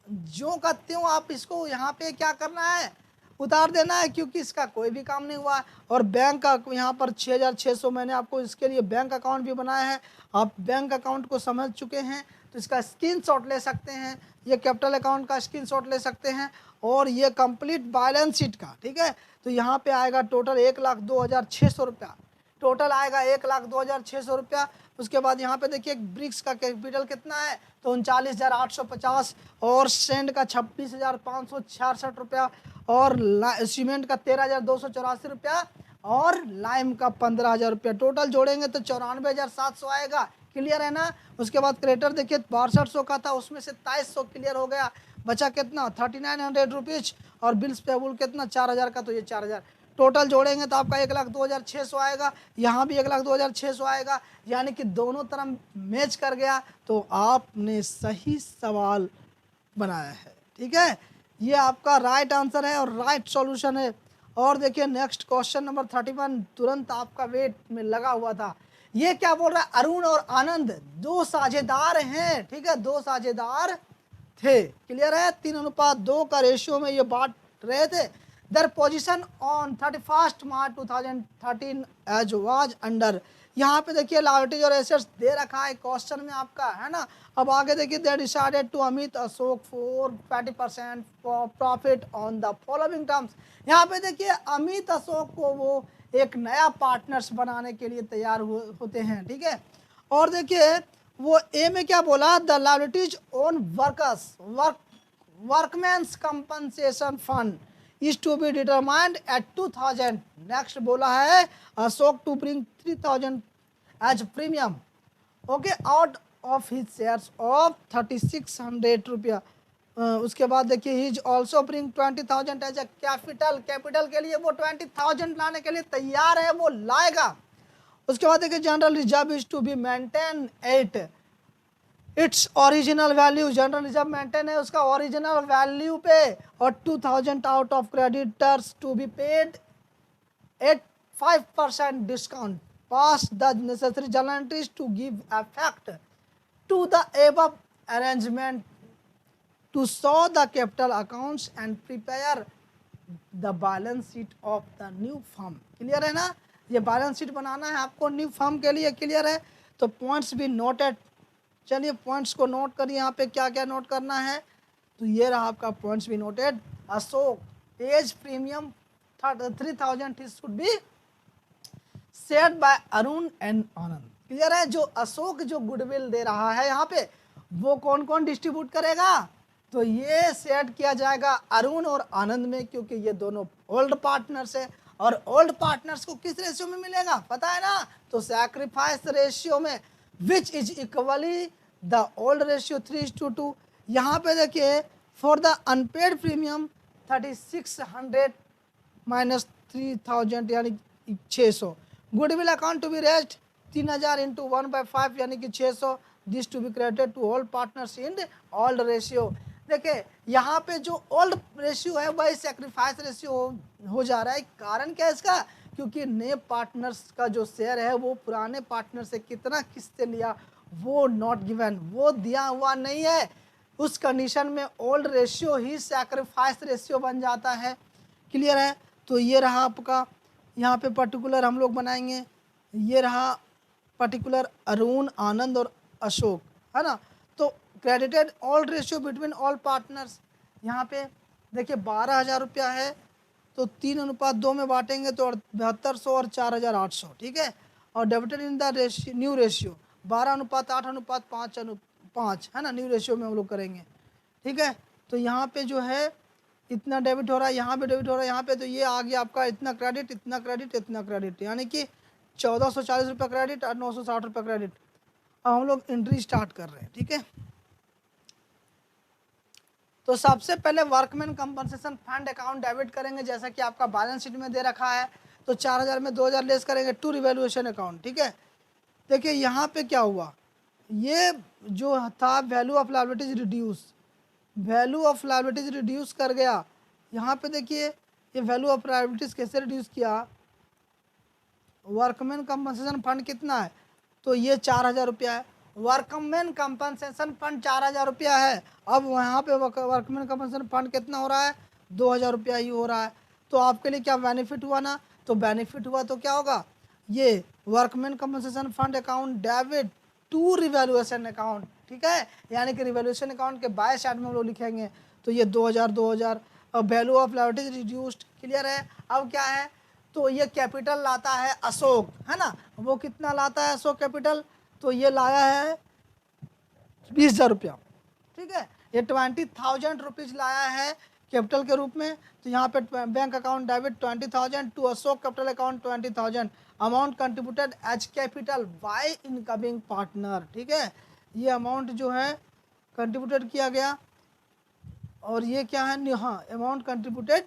जो का त्यों आप इसको यहाँ पे क्या करना है, उतार देना है, क्योंकि इसका कोई भी काम नहीं हुआ। और बैंक का यहाँ पर 6,600 मैंने आपको इसके लिए बैंक अकाउंट भी बनाया है, आप बैंक अकाउंट को समझ चुके हैं तो इसका स्क्रीनशॉट ले सकते हैं, ये कैपिटल अकाउंट का स्क्रीनशॉट ले सकते हैं, और ये कंप्लीट बैलेंस शीट का। ठीक है, तो यहाँ पे आएगा टोटल 1,02,600 रुपया, टोटल आएगा 1,02,600 रुपया। उसके बाद यहाँ पे देखिए ब्रिक्स का कैपिटल कितना है, तो 39,850, और सेंड का 26,566 रुपया, और सीमेंट का 13,284 रुपया, और लाइम का 15,000 रुपया। टोटल जोड़ेंगे तो 94,700 आएगा। क्लियर है ना। उसके बाद क्रेडिटर देखिए 6200 का था, उसमें से 2300 क्लियर हो गया, बचा कितना 3900 रुपीज़, और बिल्स पेबल कितना 4,000 का, तो ये 4,000। टोटल जोड़ेंगे तो आपका 1,02,600 आएगा, यहाँ भी 1,02,600 आएगा, यानी कि दोनों तरफ मैच कर गया, तो आपने सही सवाल बनाया है। ठीक है, ये आपका राइट आंसर है और राइट सॉल्यूशन है। और देखिए नेक्स्ट क्वेश्चन नंबर 31 तुरंत आपका वेट में लगा हुआ था। ये क्या बोल रहा है, अरुण और आनंद दो साझेदार हैं। ठीक है, दो साझेदार थे। क्लियर है, 3:2 का रेशियो में ये बांट रहे थे। Their position on 31st March 2013 as was under। यहाँ पे देखिए लाइबिलिटीज और एसेट्स दे रखा है क्वेश्चन में आपका, है ना। अब आगे देखिए they decided to Amit Ashok for 20% profit on the following terms. यहाँ पे देखिए अमित अशोक को वो एक नया पार्टनर्स बनाने के लिए तैयार होते हैं। ठीक है, और देखिए वो ए में क्या बोला, the liabilities on workers workman's compensation fund is to be determined at 2,000। Next बोला है Ashok to bring 3,000 as premium, okay, out of his shares of 3,600 रुपया। उसके बाद देखिए he is also bring 20,000 as a capital, capital के लिए वो 20,000 लाने के लिए तैयार है, वो लाएगा। उसके बाद देखिए general reserve is to be maintain at its original value, general reserve maintain है उसका ओरिजिनल वैल्यू पे, और 2,000 out of creditors to be paid at 5% discount, pass the necessary journal entries to give effect to the above arrangement to show the capital accounts and prepare the balance sheet of the new firm. Clear है ना, ये balance sheet बनाना है आपको new firm के लिए। Clear है, तो points भी नोटेड, चलिए पॉइंट्स को नोट करिए, यहाँ पे क्या क्या नोट करना है, तो ये रहा आपका पॉइंट्स भी noted. Ashok pays premium 3,000 should be set by Arun and Anand. Clear है, जो अशोक जो गुडविल दे रहा है यहाँ पे वो कौन कौन डिस्ट्रीब्यूट करेगा, तो ये सेट किया जाएगा अरुण और आनंद में, क्योंकि ये दोनों ओल्ड पार्टनर्स है। और ओल्ड पार्टनर्स को किस रेशियो में मिलेगा पता है ना, तो सैक्रिफाइस रेशियो में, which is equally the old ratio 3:2। यहाँ पे देखिए for the unpaid premium 3,600 minus 3,000 यानी 600। Goodwill account to be raised 3,000 into 1/5 यानी कि 600, this to be credited to all partners in old ratio. देखिए यहाँ पे जो ओल्ड रेशियो है वही सेक्रीफाइस रेशियो हो जा रहा है। कारण क्या है इसका, क्योंकि नए पार्टनर्स का जो शेयर है वो पुराने पार्टनर से कितना किससे लिया वो नॉट गिवन, वो दिया हुआ नहीं है। उस कंडीशन में ओल्ड रेशियो ही सैक्रिफाइस रेशियो बन जाता है। क्लियर है? तो ये रहा आपका, यहाँ पे पर्टिकुलर हम लोग बनाएंगे, ये रहा पर्टिकुलर अरुण, आनंद और अशोक, है ना। तो credited all ratio between all partners, यहाँ पे देखिए 12,000 रुपया है, तो 3:2 में बांटेंगे तो 7200 और 4,800, ठीक है। और debited in the ratio, new ratio 12:8:5 है ना, न्यू रेशियो में हम लोग करेंगे, ठीक है। तो यहाँ पे जो है इतना डेबिट हो रहा है, यहाँ पे डेबिट हो रहा है, यहाँ पे, तो ये आ गया आपका इतना क्रेडिट, इतना क्रेडिट, इतना क्रेडिट, यानी कि 1,440 रुपये क्रेडिट और 960 रुपये क्रेडिट। अब हम लोग एंट्री स्टार्ट कर रहे हैं, ठीक है। तो सबसे पहले workman compensation fund account debit करेंगे, जैसा कि आपका बैलेंस शीट में दे रखा है। तो 4,000 में 2,000 लेस करेंगे टू रिवैल्यूएशन अकाउंट, ठीक है। देखिए यहाँ पे क्या हुआ, ये जो था value of liabilities reduce, value of liabilities reduce कर गया। यहाँ पे देखिए ये वैल्यू ऑफ लायबिलिटीज कैसे रिड्यूस किया, वर्कमैन कंपनसेशन फंड कितना है, तो ये 4,000 रुपया है। वर्कमैन कंपनसेशन फंड 4,000 रुपया है। अब वहाँ पे वर्कमैन कंपनसेशन फंड कितना हो रहा है, 2,000 रुपया ही हो रहा है। तो आपके लिए क्या बेनिफिट हुआ ना, तो बेनिफिट हुआ तो क्या होगा, ये workman compensation fund account debit to revaluation account, ठीक है। यानी कि रिवैल्यूएशन अकाउंट के बाय साइड में हम लोग लिखेंगे, तो ये 2,000 और value of liabilities reduced. Clear है? अब क्या है, तो ये कैपिटल लाता है अशोक, है ना। वो कितना लाता है अशोक कैपिटल, तो ये लाया है 20,000 रुपया, ठीक है। ये 20,000 रुपीज़ लाया है कैपिटल के रूप में। तो यहाँ पे bank account debit 20,000 to Ashok capital account 20,000, amount contributed as capital by incoming partner, ठीक है। ये अमाउंट जो है कंट्रीब्यूटेड किया गया, और ये क्या है, हाँ, amount contributed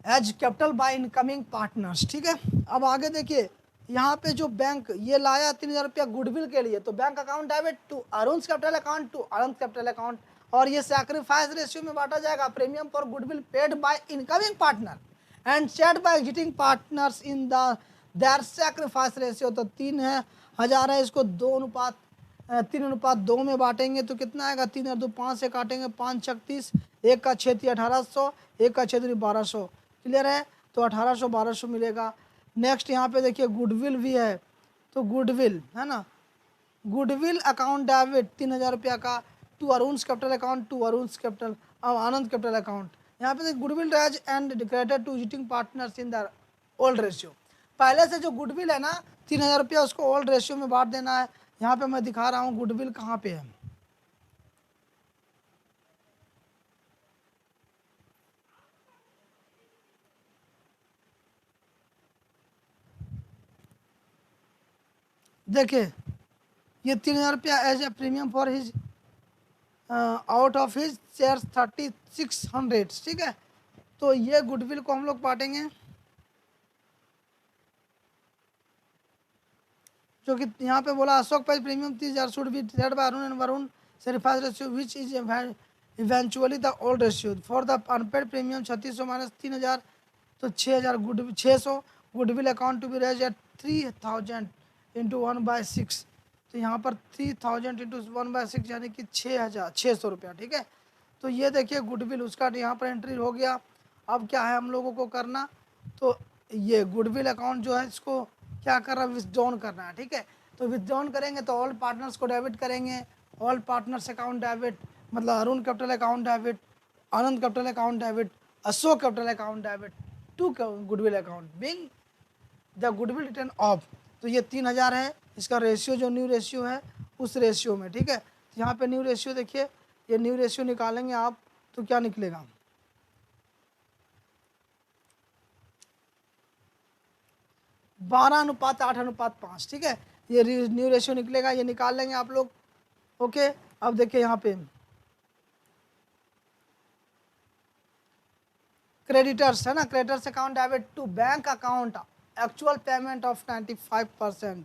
as capital by incoming partners, ठीक है। अब आगे देखिए, यहाँ पे जो बैंक ये लाया 3,000 रुपया गुडविल के लिए, तो bank account debit to Arun capital account to Arun capital account, और ये सैक्रिफाइस रेशियो में बांटा जाएगा। Premium for goodwill paid by incoming partner and shared by existing partners in the their sacrifice ratio. तो 3,000 है, इसको 3:2 में बांटेंगे तो कितना आएगा, 3 और 2 5 से काटेंगे, 5 छक 30, 1 का 6 1800, 1 का 6 1200। क्लियर है? तो 1800 1200 मिलेगा। नेक्स्ट यहाँ पे देखिए गुडविल भी है, तो गुडविल है ना, गुडविल अकाउंट डेबिट 3,000 रुपया का to Arun capital account to Arun capital Anand capital account. यहाँ पे goodwill raise and credit to existing partners in the old ratio. पहले से जो गुडविल है ना 3,000 रुपया, उसको ओल्ड रेशियो में बांट देना है। यहाँ पे मैं दिखा रहा हूँ गुडविल कहाँ पे है। देखिए ये 3,000 रुपया as a premium for his out of his share 3,600, ठीक है। तो ये गुडविल को हम लोग बांटेंगे, जो कि यहाँ पे बोला Ashok price premium 30,000 should be decided by Arun and Varun sacrifice ratio which is eventually the old ratio for the unpaid premium 3,600 minus 3,000, तो 6,000 good 600 goodwill account to be raise at 3,000 into 1/6। तो यहाँ पर 3,000 इंटू 1/6 यानी कि 6,600 रुपया, ठीक है। तो ये देखिए गुडविल उसका यहाँ पर एंट्री हो गया। अब क्या है हम लोगों को करना, तो ये गुडविल अकाउंट जो है इसको क्या कर रहा है, विथड्रॉन करना है, ठीक है। तो विथड्रॉन करेंगे तो ऑल पार्टनर्स को डेबिट करेंगे, ऑल पार्टनर्स अकाउंट डेबिट, मतलब Arun capital account debit, Anand capital account debit, Ashok capital account debit to goodwill account being the goodwill written off. तो ये 3,000 है, इसका रेशियो जो न्यू रेशियो है उस रेशियो में, ठीक है। तो यहाँ पे न्यू रेशियो देखिए, ये न्यू रेशियो निकालेंगे आप तो क्या निकलेगा, 12:8:5, ठीक है। ये न्यू रेशियो निकलेगा, ये निकाल लेंगे आप लोग। ओके, अब देखिए यहाँ पे क्रेडिटर्स है ना, creditors account debit to bank account actual payment of 95%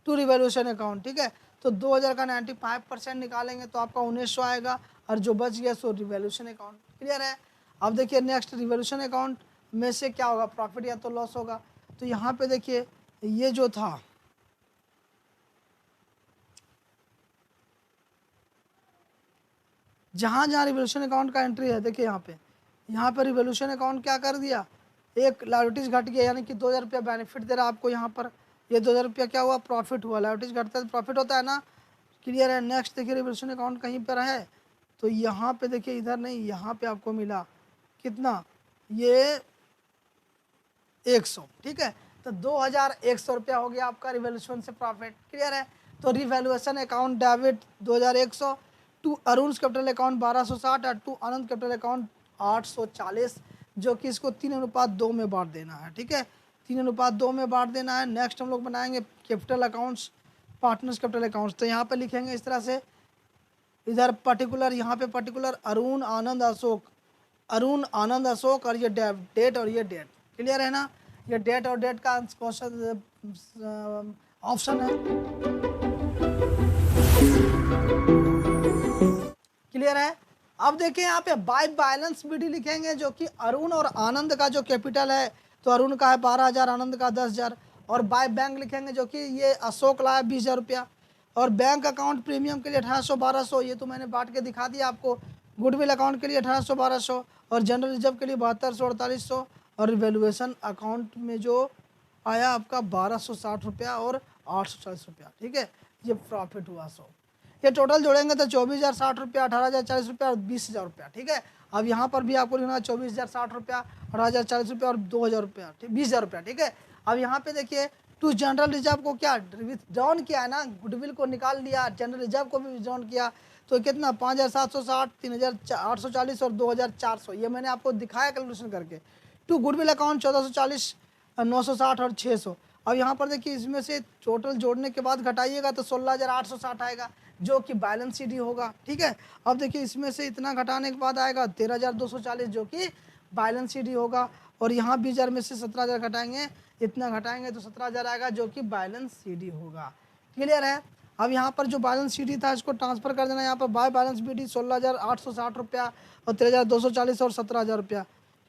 to revaluation account, ठीक है। तो 2,000 का 95% निकालेंगे तो आपका 1,900 आएगा, और जो बच गया सो रिवैल्यूएशन अकाउंट। क्लियर है? अब देखिए नेक्स्ट रिवैल्यूएशन अकाउंट में से क्या होगा, प्रॉफिट या तो लॉस होगा। तो यहाँ पे देखिए ये जो था जहाँ जहाँ रिवोल्यूशन अकाउंट का एंट्री है, देखिए यहाँ पे रिवोल्यूशन अकाउंट क्या कर दिया, एक लाइबिलिटीज घट गया, यानी कि 2000 रुपया बेनिफिट दे रहा है आपको यहाँ पर, ये 2000 रुपया क्या हुआ, प्रॉफिट हुआ। लाइबिलिटीज घटता है तो प्रॉफिट होता है ना, क्लियर है। नेक्स्ट देखिए रिवोल्यूशन अकाउंट कहीं पर है, तो यहाँ पे देखिए, इधर नहीं, यहाँ पे आपको मिला कितना, ये 100, ठीक है। तो 2100 रुपया हो गया आपका रिवोल्यूशन से प्रॉफिट, क्लियर है। तो revaluation account debit 2100 to Arun capital account 1260 और टू आनंद कैपिटल अकाउंट 840, जो कि इसको 3:2 में बांट देना है, ठीक है, 3:2 में बांट देना है। नेक्स्ट हम लोग बनाएंगे capital accounts, partners capital accounts. तो यहाँ पे लिखेंगे इस तरह से, इधर पर्टिकुलर, यहाँ पे पर्टिकुलर अरुण आनंद अशोक, अरुण आनंद अशोक, और ये डेट और ये डेट, क्लियर है ना, ये डेट और डेट का क्वेश्चन ऑप्शन है, क्लियर है। अब देखिए यहाँ पे बाय बैलेंस बीडी लिखेंगे, जो कि अरुण और आनंद का जो कैपिटल है, तो अरुण का है 12,000, आनंद का 10,000, और बाय बैंक लिखेंगे, जो कि ये अशोक लाया 20,000 रुपया, और बैंक अकाउंट प्रीमियम के लिए 1800 1200, ये तो मैंने बांट के दिखा दिया आपको। गुडविल अकाउंट के लिए 1800 1200, और जनरल रिजर्व के लिए 7200 4800, और रिवेल्युएशन अकाउंट में जो आया आपका 1260 रुपया और 840 रुपया, ठीक है, ये प्रॉफिट हुआ 100। ये टोटल जोड़ेंगे तो 24,060 रुपया, 18,040 रुपया और 20,000 रुपया, ठीक है। अब यहाँ पर भी आपको लिखना है 24,060 रुपया, 18,040 रुपया और 2,000 रुपया, ठीक, 20,000 रुपया, ठीक है। अब यहाँ पे देखिए, टू जनरल रिजर्व को क्या विथड्रॉन किया है ना, गुडविल को निकाल लिया, जनरल रिजर्व को भी विथड्रॉन किया, तो कितना 5,760, 3,840 और 2,400, ये मैंने आपको दिखाया कैलकुलेशन करके। टू गुडविल अकाउंट 1,440, 960 और 600। अब यहाँ पर देखिए, इसमें से टोटल जोड़ने के बाद घटाइएगा तो 16,860 आएगा, जो कि बैलेंस शीट ही होगा, ठीक है। अब देखिए, इसमें से इतना घटाने के बाद आएगा 13,240, जो कि बैलेंस शीट ही होगा, और यहाँ 20,000 में से 17,000 घटाएंगे, इतना घटाएंगे तो 17,000 आएगा, जो कि बैलेंस शीट ही होगा, क्लियर है। अब यहाँ पर जो बैलेंस शीट ही था, इसको ट्रांसफर कर देना यहाँ पर बाय बैलेंस शीट ही, 16,860 रुपया और 13,240 और 17,000 रुपया,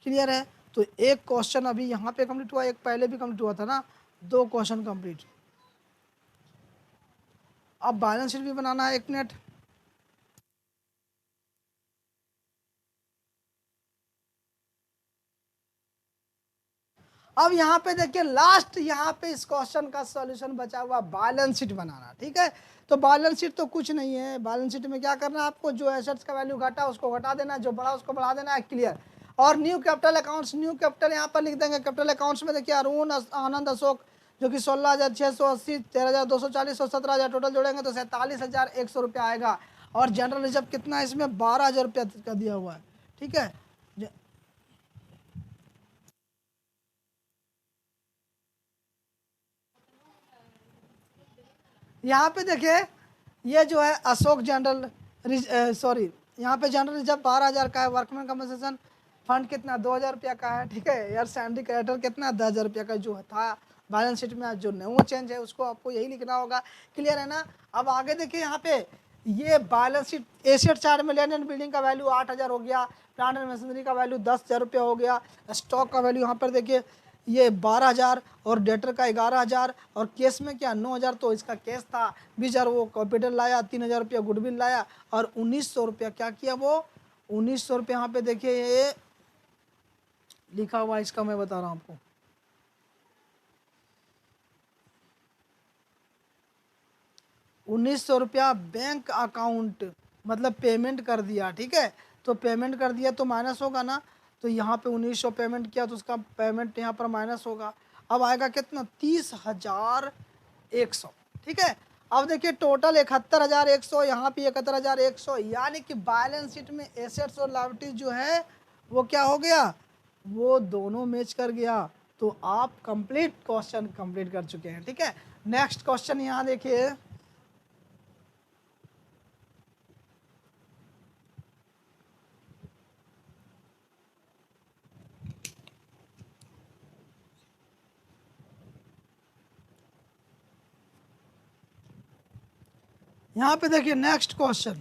क्लियर है। तो एक क्वेश्चन अभी यहाँ पे कंप्लीट हुआ, एक पहले भी कंप्लीट हुआ था ना, 2 क्वेश्चन कंप्लीट। अब बैलेंस शीट भी बनाना है, 1 मिनट। अब यहाँ पे देखिए, लास्ट यहाँ पे इस क्वेश्चन का सॉल्यूशन बचा हुआ, बैलेंस शीट बनाना, ठीक है। तो बैलेंस शीट तो कुछ नहीं है, बैलेंस शीट में क्या करना है आपको, जो एसेट्स का वैल्यू घटा उसको घटा देना है, जो बढ़ा उसको बढ़ा देना है, क्लियर। और new capital accounts, new capital यहाँ पर लिख देंगे। कैपिटल अकाउंट्स में देखिए, अरुण आनंद अशोक, जो कि 16,680, 13,240 और 17,000, टोटल जोड़ेंगे तो 47,100 रुपया आएगा। और जनरल रिजर्व कितना है इसमें, 12,000 रुपया का दिया हुआ है, ठीक है। यहाँ पे देखिए, ये जो है अशोक जनरल सॉरी, यहाँ पे जनरल रिजर्व 12,000 का है, वर्कमैन कंपनसेशन फंड कितना 2,000 रुपया का है, ठीक है। यार सैलरी क्रेडिटर कितना 10,000 रुपया का जो था बैलेंस शीट में, जो न्यू चेंज है उसको आपको यही लिखना होगा, क्लियर है ना। अब आगे देखिए, यहाँ पे ये बैलेंस शीट एसेट साइड में लैंड एंड बिल्डिंग का वैल्यू 8,000 हो गया, प्लांट एंड मशीनरी का वैल्यू 10,000 रुपया हो गया, स्टॉक का वैल्यू यहाँ पर देखिए ये 12,000 और डेटर का 11,000, और केस में क्या 9,000, तो इसका केस था 20,000, वो कैपिटल लाया, 3,000 रुपया गुडविल लाया, और 1,900 रुपया क्या किया, वो 1,900 रुपया यहाँ पे देखिए ये लिखा हुआ, इसका मैं बता रहा हूँ आपको, 1,900 रुपया बैंक अकाउंट, मतलब पेमेंट कर दिया, ठीक है। तो पेमेंट कर दिया तो माइनस होगा ना, तो यहाँ पे 1,900 पेमेंट किया तो उसका पेमेंट यहाँ पर माइनस होगा। अब आएगा कितना, 30,100, ठीक है। अब देखिए टोटल 71,100, यहाँ पे 71,100, यानी कि बैलेंस शीट में एसेट्स और लायबिलिटीज जो है वो क्या हो गया, वो दोनों मैच कर गया। तो आप कंप्लीट क्वेश्चन कंप्लीट कर चुके हैं, ठीक है। नेक्स्ट क्वेश्चन यहाँ देखिए, यहाँ पे देखिए नेक्स्ट क्वेश्चन,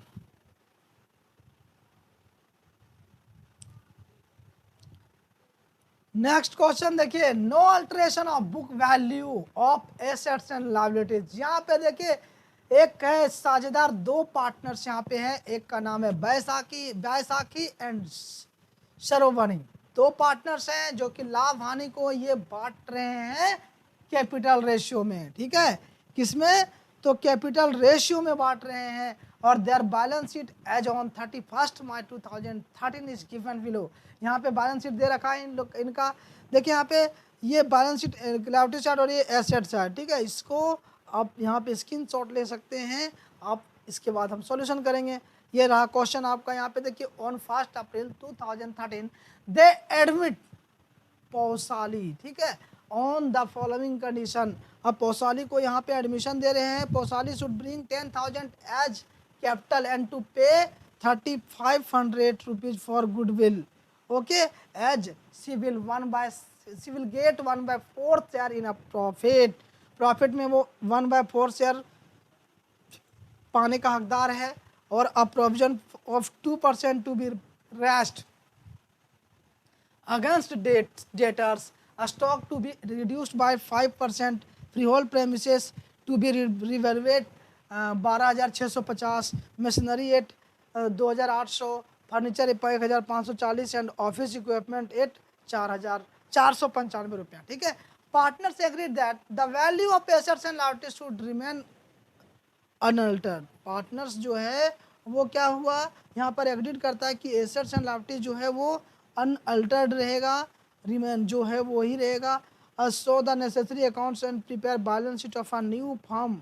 नेक्स्ट क्वेश्चन देखिए, no alteration of book value of assets and liabilities. यहाँ पे देखिए एक है साझेदार, दो पार्टनर्स यहाँ पे हैं, एक का नाम है बैसाखी बैसाखी एंड शरोवनी। दो पार्टनर्स हैं जो कि लाभ हानि को ये बांट रहे हैं कैपिटल रेशियो में, ठीक है। किसमें? तो कैपिटल रेशियो में बांट रहे हैं। और their balance sheet as on 31 March 2013 is given below. यहाँ पे बैलेंस शीट दे रखा है इन लोग इनका। देखिए यहाँ पे ये बैलेंस शीट लायबिलिटी साइड और ये एसेट साइड, ठीक है। इसको आप यहाँ पे स्क्रीनशॉट ले सकते हैं आप, इसके बाद हम सॉल्यूशन करेंगे। ये रहा क्वेश्चन आपका। यहाँ पे देखिए ऑन 1 अप्रैल 2013 दे एडमिट पौसाली, ठीक है, ऑन द फॉलोइंग कंडीशन। अब पौसाली को यहाँ पे एडमिशन दे रहे हैं। Poushali should bring 10,000 as capital and to pay 3,500 rupees for goodwill, okay, as civil get 1/4 share in a profit. Profit में वो 1/4 शेयर पाने का हकदार है। और a provision of 2% to be rest against debtors, a stock to be reduced by 5%, freehold premises to be revalued 12,650, machinery at 2,800, furniture 1,540 and office equipment at 4,495 रुपया, ठीक है। Partners agreed that the value of assets and liabilities should remain unaltered. Partners जो है वो क्या हुआ, यहाँ पर एग्रीड करता है कि एसेट्स एंड लायबिलिटीज जो है वो अनअल्टर्ड रहेगा, रिमेन जो है वो ही रहेगा। So the necessary accounts and prepare balance sheet of a new firm.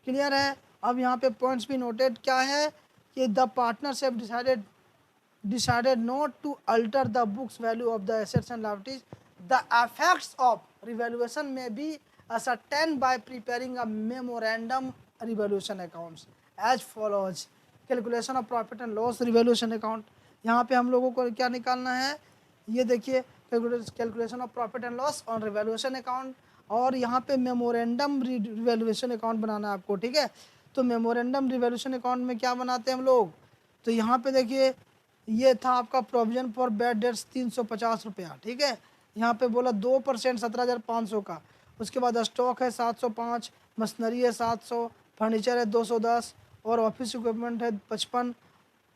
Clear है। अब यहाँ पे पॉइंट्स भी नोटेड क्या है कि the partners have decided not to alter the books value of the assets and liabilities. The effects of revaluation may be ascertained by preparing a memorandum revaluation accounts as follows. Calculation of profit and loss revaluation account. यहाँ पे हम लोगों को क्या निकालना है, ये देखिए calculation of profit and loss on revaluation account. और यहाँ पे मेमोरेंडम रिवैल्यूएशन अकाउंट बनाना है आपको, ठीक है। तो मेमोरेंडम रिवैल्यूएशन अकाउंट में क्या बनाते हैं हम लोग, तो यहाँ पे देखिए ये था आपका प्रोविजन फॉर बैड डेट्स 350 रुपया, ठीक है। यहाँ पे बोला 2% 17,500 का। उसके बाद स्टॉक है 705, मशीनरी है 700, फर्नीचर है 210 और ऑफिस इक्विपमेंट है 55।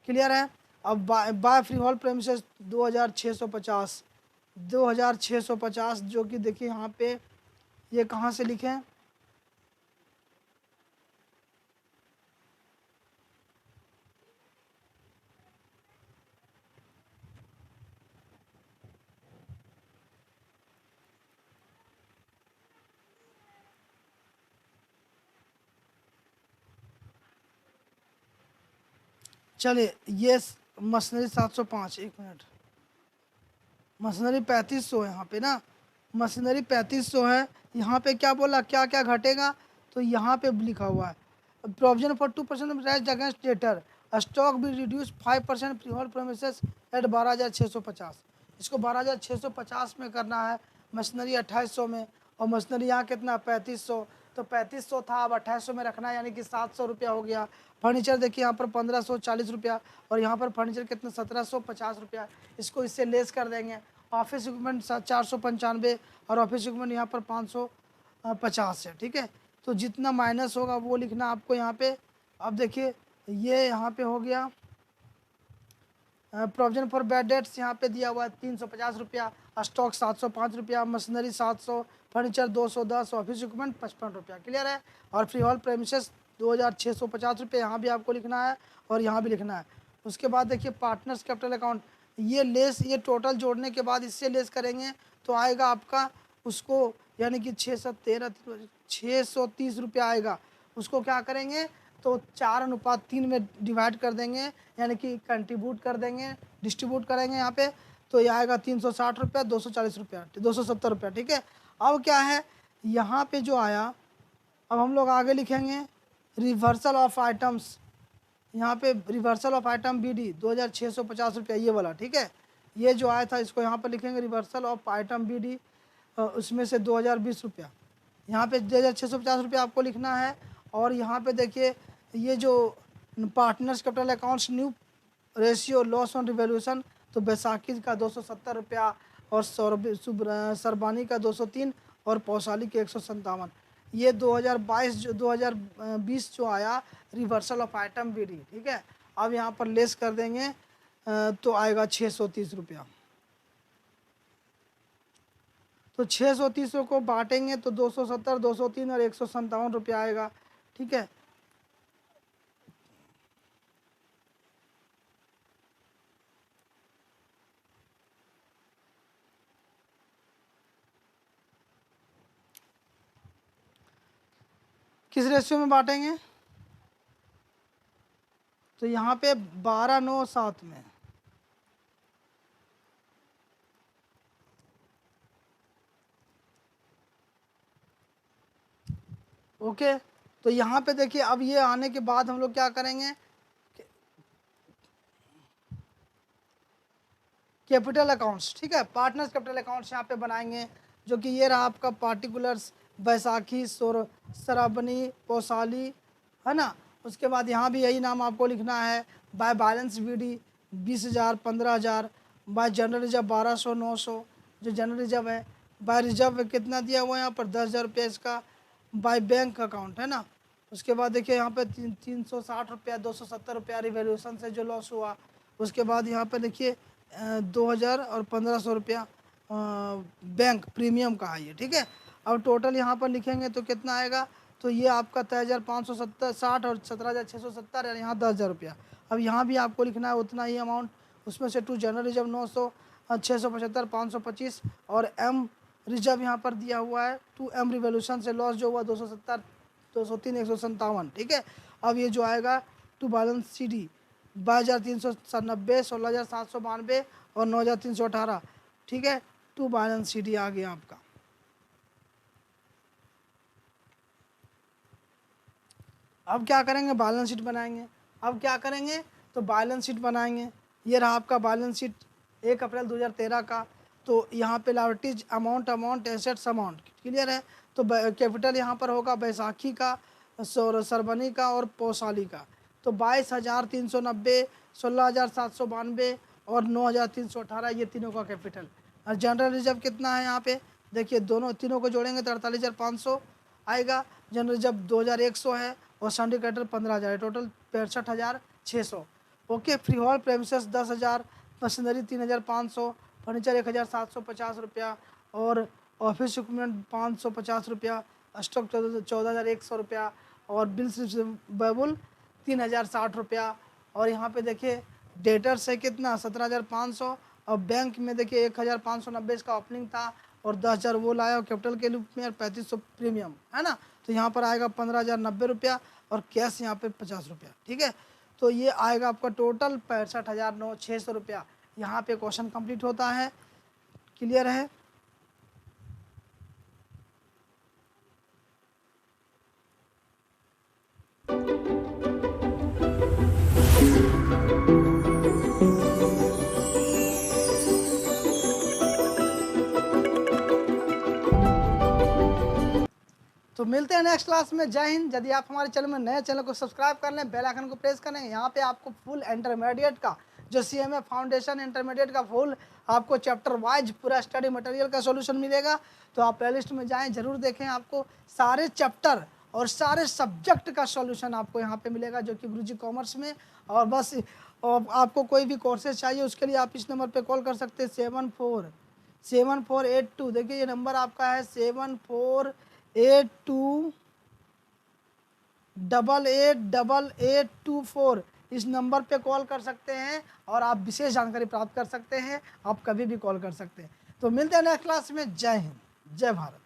क्लियर है। अब बाय फ्री हॉल प्रेमिसेस 2,650 जो कि देखिए यहाँ पे ये कहाँ से लिखे हैं, चलिए ये मशीनरी 705, एक मिनट, मशीनरी 3500 है यहाँ पे ना, मशीनरी 3500 है। यहाँ पे क्या बोला, क्या क्या घटेगा, तो यहाँ पे लिखा हुआ है provision for 2% rise against debtor, stock भी reduce 5% freehold premises at 12,650। इसको 12,650 में करना है, मशीनरी 2800 में, और मशीनरी यहाँ कितना 3500, तो 3500 था अब 2800 में रखना है, यानी कि 700 रुपया हो गया। फर्नीचर देखिए यहाँ पर 1540 रुपया, और यहाँ पर फर्नीचर कितना 1750 रुपया, इसको इससे लेस कर देंगे। ऑफिस इक्विपमेंट 495 और ऑफिस इक्विपमेंट यहाँ पर 550 है, ठीक है। तो जितना माइनस होगा वो लिखना आपको यहाँ पे। अब देखिए ये यहाँ पे हो गया प्रोविजन फॉर बैड डेट्स, यहाँ पे दिया हुआ है 350 रुपया, स्टॉक 705 रुपया, मशीनरी 700, फर्नीचर 210, ऑफिस इक्विपमेंट 55 रुपया। क्लियर है। और फ्री हॉल प्रेमिसेस 2,650 रुपये यहाँ भी आपको लिखना है और यहाँ भी लिखना है। उसके बाद देखिए पार्टनर्स कैपिटल अकाउंट, ये लेस, ये टोटल जोड़ने के बाद इससे लेस करेंगे तो आएगा आपका उसको, यानी कि 630 रुपया आएगा। उसको क्या करेंगे तो 4:3 में डिवाइड कर देंगे, यानी कि कंट्रीब्यूट कर देंगे, डिस्ट्रीब्यूट करेंगे यहाँ पे, तो ये आएगा 360 रुपया, 240 रुपया, 270 रुपया, ठीक है। अब क्या है यहाँ पे जो आया, अब हम लोग आगे लिखेंगे रिवर्सल ऑफ आइटम्स। यहाँ पे रिवर्सल ऑफ आइटम BD 2,650 रुपया ये वाला, ठीक है। ये जो आया था इसको यहाँ पर लिखेंगे रिवर्सल ऑफ आइटम BD, उसमें से 2,020 रुपया, यहाँ पे 2,650 रुपया आपको लिखना है। और यहाँ पे देखिए ये जो partners capital accounts new ratio loss on revaluation, तो बैसाखी का 270 रुपया और सरबानी का 203 और पौसाली के 157, ये 2022 जो 2020 जो आया रिवर्सल ऑफ आइटम बीडी, ठीक है। अब यहाँ पर लेस कर देंगे तो आएगा 630 रुपया। तो 630 को बांटेंगे तो 270, 203 और 157 रुपया आएगा, ठीक है। किस रेशियो में बांटेंगे? तो यहाँ पे 12/9/7 में। ओके, तो यहाँ पे देखिए अब ये आने के बाद हम लोग क्या करेंगे, कैपिटल अकाउंट्स, ठीक है, पार्टनर्स कैपिटल अकाउंट्स यहाँ पे बनाएंगे, जो कि ये रहा आपका पार्टिकुलर्स, बैसाखी, सराबनी, पौसाली, है ना। उसके बाद यहाँ भी यही नाम आपको लिखना है। By balance b d 20,000, 15,000। By general reserve 1200, 900 जो जनरल रिजर्व है। बाय रिजर्व कितना दिया हुआ है यहाँ पर 10,000 रुपये इसका। बाय बैंक अकाउंट, है ना। उसके बाद देखिए यहाँ पे 360 रुपया, 270 रुपया रिवैल्यूएशन से जो लॉस हुआ। उसके बाद यहाँ पे देखिए 2,000 और 1,500 रुपया बैंक प्रीमियम का है ये, ठीक है। अब टोटल यहाँ पर लिखेंगे तो कितना आएगा, तो ये आपका 23,560 और 17,670 और यहाँ 10,000 रुपया। अब यहाँ भी आपको लिखना है उतना ही अमाउंट, उसमें से टू जनरल रिजर्व 900, 675, 525 और एम रिजर्व यहाँ पर दिया हुआ है। टू एम रिवोल्यूशन से लॉस जो हुआ 270, 203, 157, ठीक है। अब ये जो आएगा टू बैलेंस सी डी 22,390, 16,792 और 9,318, ठीक है। टू बैलेंस सी डी आ गया आपका। अब क्या करेंगे, बैलेंस शीट बनाएंगे। अब क्या करेंगे, तो बैलेंस शीट बनाएंगे। ये रहा आपका बैलेंस शीट 1 अप्रैल 2013 का। तो यहाँ पे liabilities amount, assets amount, clear है। तो कैपिटल यहाँ पर होगा बैसाखी का, सरबनी का और पौसाली का। तो 22,390, 16,792 और 9,318 ये तीनों का कैपिटल। और जनरल रिजर्व कितना है यहाँ पे, देखिए तीनों को जोड़ेंगे तो 48,500 आएगा। जनरल रिजर्व 2,100 है और सिंडिकेटर 15,000 है, total 65,600। Okay, free hall premises 10,000, machinery 3,500, furniture 1,750 रुपया और ऑफिस इक्विपमेंट 550 रुपया, स्टॉक 14,100 रुपया और बिल्स रिसीवेबल 3,060 रुपया। और यहाँ पे देखिए डेटर्स है कितना 17,500 और बैंक में देखिए 1,590 इसका ओपनिंग था और 10,000 वो लाया और कैपिटल के रूप में और 3,500 प्रीमियम, है ना। तो यहाँ पर आएगा 15,090 रुपया और कैश यहाँ पे 50 रुपया, ठीक है। तो ये आएगा आपका टोटल 65,600 रुपया। यहाँ पे क्वेश्चन कंप्लीट होता है, क्लियर है। तो मिलते हैं नेक्स्ट क्लास में। जय हिंद। यदि आप हमारे चैनल में नए, चैनल को सब्सक्राइब कर लें, बेल आइकन को प्रेस करें। यहाँ पे आपको फुल इंटरमीडिएट का जो सीएमए फाउंडेशन इंटरमीडिएट का फुल आपको चैप्टर वाइज पूरा स्टडी मटेरियल का सॉल्यूशन मिलेगा। तो आप प्लेलिस्ट में जाएं, जरूर देखें, आपको सारे चैप्टर और सारे सब्जेक्ट का सॉल्यूशन आपको यहाँ पे मिलेगा, जो कि गुरुजी कॉमर्स में। और बस और आपको कोई भी कोर्सेज चाहिए उसके लिए आप इस नंबर पे कॉल कर सकते हैं 7482। देखिए ये नंबर आपका है 7482888824। इस नंबर पे कॉल कर सकते हैं और आप विशेष जानकारी प्राप्त कर सकते हैं। आप कभी भी कॉल कर सकते हैं। तो मिलते हैं नेक्स्ट क्लास में। जय हिंद, जय भारत।